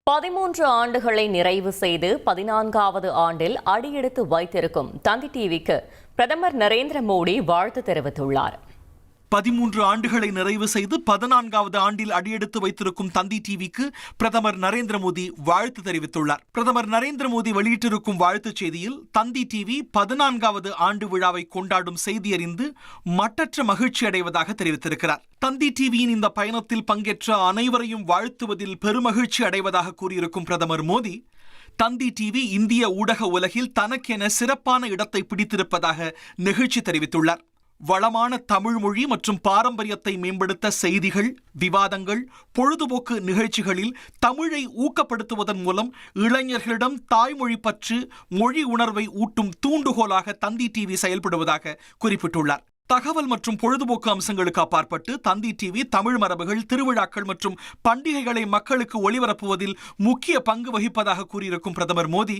13 ஆண்டுகளை நிறைவு செய்து 14வது ஆண்டில் அடியெடுத்து வைத்திருக்கும் தந்தி டிவிக்கு பிரதமர் நரேந்திர மோடி வாழ்த்து தெரிவித்துள்ளார். 13 ஆண்டுகளை நிறைவு செய்து 14வது ஆண்டில் அடியெடுத்து வைத்திருக்கும் தந்தி டிவிக்கு பிரதமர் நரேந்திர மோடி வாழ்த்து தெரிவித்துள்ளார். பிரதமர் நரேந்திர மோடி வெளியிட்டிருக்கும் வாழ்த்துச் செய்தியில் தந்தி டிவி 14வது ஆண்டு விழாவை கொண்டாடும் செய்தி அறிந்து மட்டற்ற மகிழ்ச்சி அடைவதாக தெரிவித்திருக்கிறார். தந்தி டிவியின் இந்த பயணத்தில் பங்கேற்ற அனைவரையும் வாழ்த்துவதில் பெருமகிழ்ச்சி அடைவதாக கூறியிருக்கும் பிரதமர் மோடி, தந்தி டிவி இந்திய ஊடக உலகில் தனக்கென சிறப்பான இடத்தை பிடித்திருப்பதாக நெகிழ்ச்சி தெரிவித்துள்ளார். வளமான தமிழ் மொழி மற்றும் பாரம்பரியத்தை மேம்படுத்த செய்திகள், விவாதங்கள், பொழுதுபோக்கு நிகழ்ச்சிகளில் தமிழை ஊக்கப்படுத்துவதன் மூலம் இளைஞர்களிடம் தாய்மொழி பற்று, மொழி உணர்வை ஊட்டும் தூண்டுகோலாக தந்தி டிவி செயல்படுவதாக குறிப்பிட்டுள்ளார். தகவல் மற்றும் பொழுதுபோக்கு அம்சங்களுக்கு அப்பாற்பட்டு தந்தி டிவி தமிழ் மரபுகள், திருவிழாக்கள் மற்றும் பண்டிகைகளை மக்களுக்கு ஒளிபரப்புவதில் முக்கிய பங்கு வகிப்பதாக கூறியிருக்கும் பிரதமர் மோடி,